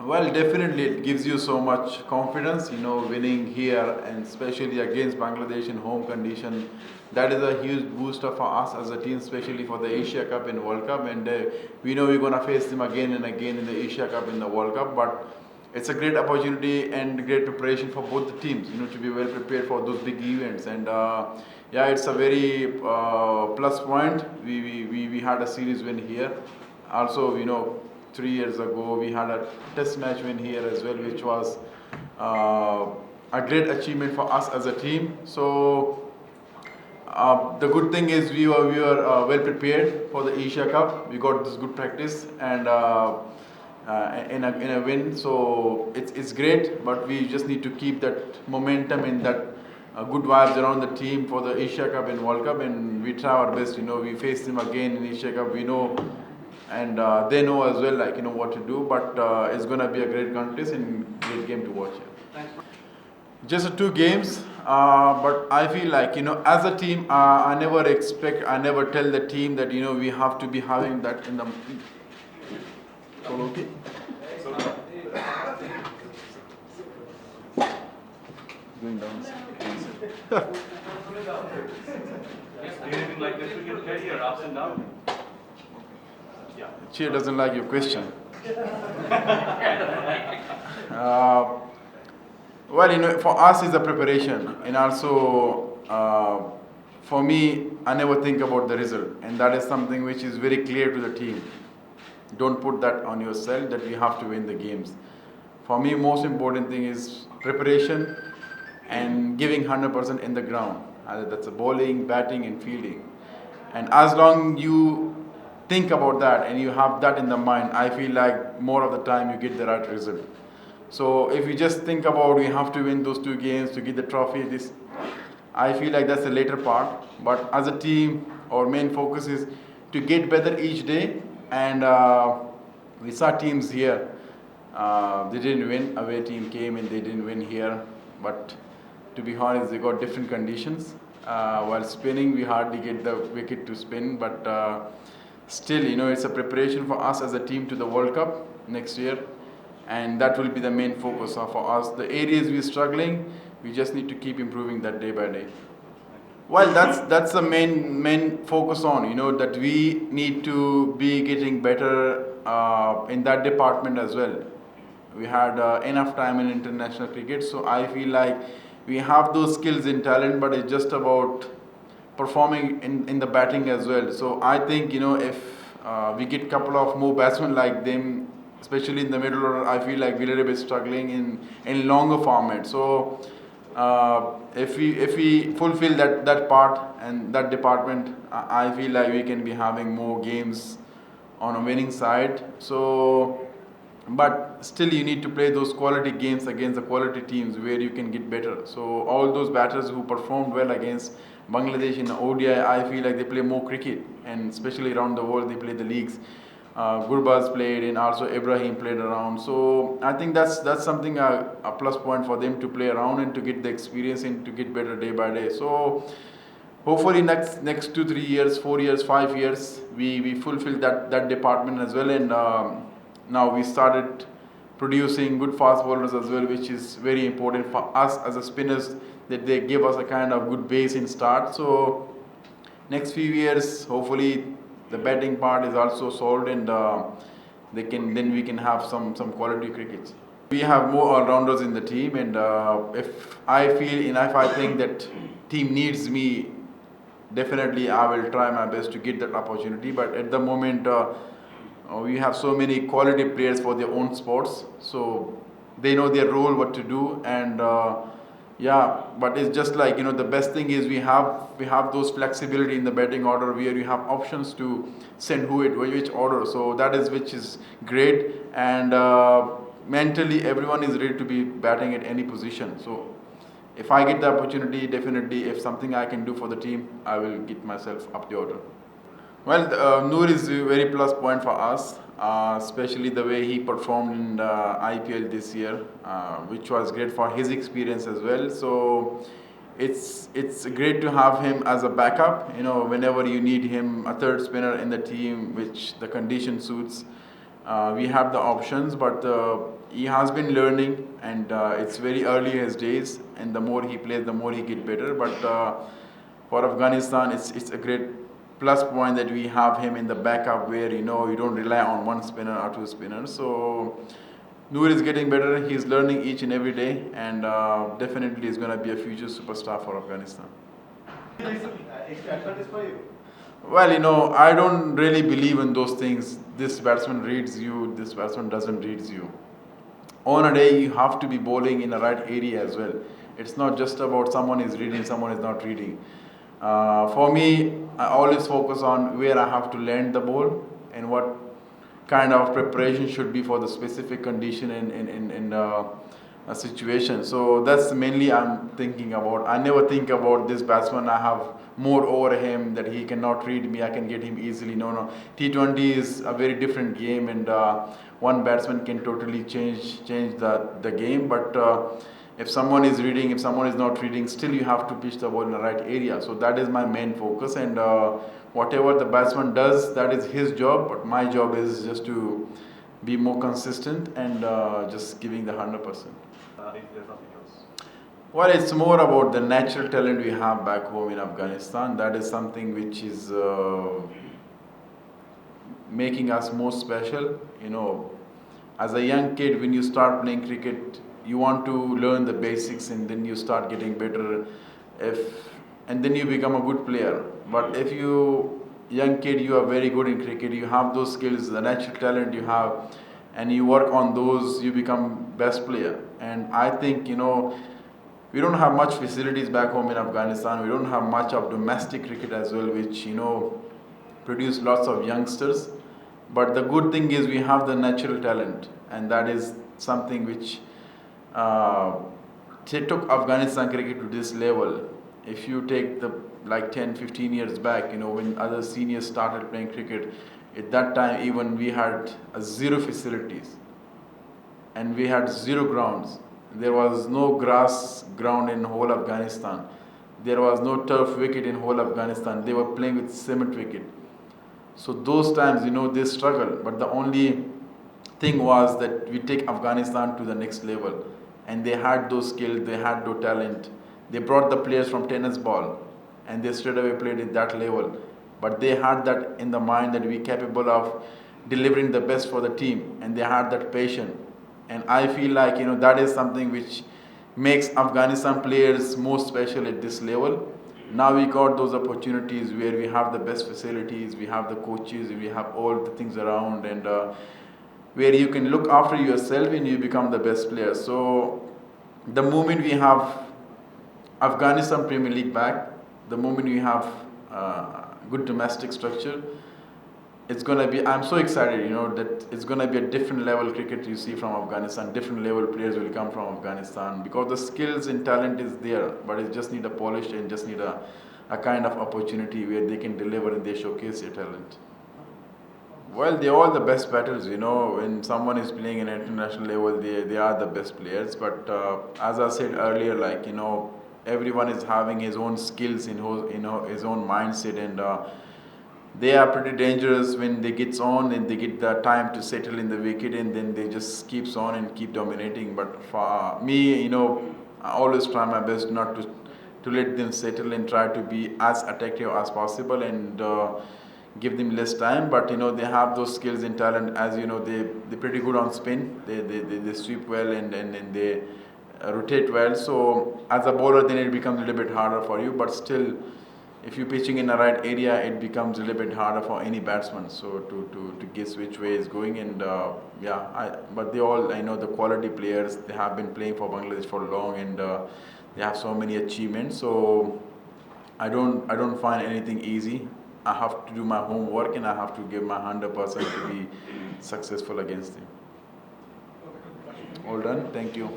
Well, definitely it gives you so much confidence, winning here and especially against Bangladesh in home condition. That is a huge booster for us as a team, especially for the Asia Cup and World Cup. And we know we're going to face them again and again in the Asia Cup and the World Cup. But it's a great opportunity and great preparation for both the teams, to be well prepared for those big events. And yeah, it's a very plus point. We had a series win here. Also, 3 years ago we had a test match win here as well, which was a great achievement for us as a team. So the good thing is we were well prepared for the Asia Cup. We got this good practice and in a win. So it's great, but we just need to keep that momentum and that good vibes around the team for the Asia Cup and World Cup, and we try our best. We face them again in Asia Cup. We know, and they know as well, what to do. But it's gonna be a great contest and great game to watch. Just two games, but I feel like as a team, I never tell the team that we have to be having that in the. Okay. Going down. Anything like this with your career, ups and downs? Yeah. Chair doesn't like your question. Well, for us it's a preparation, and also for me, I never think about the result, and that is something which is very clear to the team. Don't put that on yourself that we have to win the games. For me, most important thing is preparation and giving 100% in the ground. Either that's a bowling, batting, and fielding. And as long you think about that and you have that in the mind, I feel like more of the time you get the right result. So if you just think about we have to win those two games to get the trophy, I feel like that's the later part. But as a team, our main focus is to get better each day. And we saw teams here. They didn't win. Away team came and they didn't win here. But to be honest, they got different conditions. While spinning, we hardly get the wicket to spin. But still, it's a preparation for us as a team to the World Cup next year. And that will be the main focus for us. The areas we're struggling, we just need to keep improving that day by day. Well, that's the main focus on, that we need to be getting better in that department as well. We had enough time in international cricket, so I feel like we have those skills and talent, but it's just about performing in the batting as well. So I think, if we get a couple of more batsmen like them, especially in the middle order, I feel like we're a little bit struggling in longer format. So if we fulfill that part and that department, I feel like we can be having more games on a winning side. So, but still you need to play those quality games against the quality teams where you can get better. So all those batters who performed well against Bangladesh in the ODI, I feel like they play more cricket, and especially around the world they play the leagues. Gurbaz played and also Ibrahim played around. So I think that's something a plus point for them to play around and to get the experience and to get better day by day. So hopefully next 2 3 years, 4 years, 5 years, we fulfill that department as well. And now we started producing good fast bowlers as well, which is very important for us as a spinners, that they give us a kind of good base in start. So next few years, hopefully the batting part is also solved, and then we can have some quality crickets. We have more all-rounders in the team, and if I feel and if I think that team needs me, definitely I will try my best to get that opportunity. But at the moment, we have so many quality players for their own sports, so they know their role, what to do, and yeah. But it's just like the best thing is we have those flexibility in the batting order where you have options to send which order. So that is which is great, and mentally everyone is ready to be batting at any position. So if I get the opportunity, definitely if something I can do for the team, I will get myself up the order. Well, Noor is a very plus point for us, especially the way he performed in the IPL this year, which was great for his experience as well. So it's great to have him as a backup. Whenever you need him, a third spinner in the team, which the condition suits. We have the options, but he has been learning, and it's very early in his days. And the more he plays, the more he get better. But for Afghanistan, it's a great plus point that we have him in the backup, where you don't rely on one spinner or two spinners. So Noor is getting better. He's learning each and every day, and definitely is going to be a future superstar for Afghanistan. Well, I don't really believe in those things. This batsman reads you, this batsman doesn't reads you. On a day, you have to be bowling in the right area as well. It's not just about someone is reading, someone is not reading. For me, I always focus on where I have to land the ball and what kind of preparation should be for the specific condition in a situation. So that's mainly I'm thinking about. I never think about this batsman. I have more over him that he cannot read me. I can get him easily. No. T20 is a very different game, and one batsman can totally change the game. But if someone is reading, if someone is not reading, still you have to pitch the ball in the right area. So that is my main focus, and whatever the batsman does, that is his job. But my job is just to be more consistent and just giving the 100%. If there's nothing else. Well, it's more about the natural talent we have back home in Afghanistan. That is something which is making us more special. As a young kid, when you start playing cricket, you want to learn the basics, and then you start getting better. And then you become a good player. But if you, young kid, you are very good in cricket, you have those skills, the natural talent you have, and you work on those, you become best player. And I think, we don't have much facilities back home in Afghanistan. We don't have much of domestic cricket as well, which, produce lots of youngsters. But the good thing is we have the natural talent, and that is something which took Afghanistan cricket to this level. If you take the 10, 15 years back, when other seniors started playing cricket, at that time even we had zero facilities, and we had zero grounds. There was no grass ground in whole Afghanistan. There was no turf wicket in whole Afghanistan. They were playing with cement wicket. So those times, they struggled. But the only thing was that we take Afghanistan to the next level. And they had those skills, they had those talent. They brought the players from tennis ball, and they straight away played at that level. But they had that in the mind that we're capable of delivering the best for the team, and they had that passion. And I feel like, that is something which makes Afghanistan players more special at this level. Now we got those opportunities where we have the best facilities, we have the coaches, we have all the things around, and where you can look after yourself and you become the best player. So the moment we have Afghanistan Premier League back, the moment we have good domestic structure, it's going to be, I'm so excited, that it's going to be a different level cricket you see from Afghanistan, different level players will come from Afghanistan, because the skills and talent is there, but it just need a polish and just need a kind of opportunity where they can deliver and they showcase their talent. Well, they're all the best batters, when someone is playing at international level, they are the best players, but as I said earlier, everyone is having his own skills in his own mindset, and they are pretty dangerous when they get on and they get the time to settle in the wicket, and then they just keeps on and keep dominating. But for me, I always try my best not to let them settle and try to be as attractive as possible, and give them less time. But they have those skills and talent, as they're pretty good on spin. They sweep well, and they rotate well. So as a bowler, then it becomes a little bit harder for you, but still, if you're pitching in the right area, it becomes a little bit harder for any batsman. So to guess which way is going, and but they all, I know the quality players. They have been playing for Bangladesh for long, and they have so many achievements. So I don't find anything easy. I have to do my homework, and I have to give my 100% to be successful against them. All done. Thank you.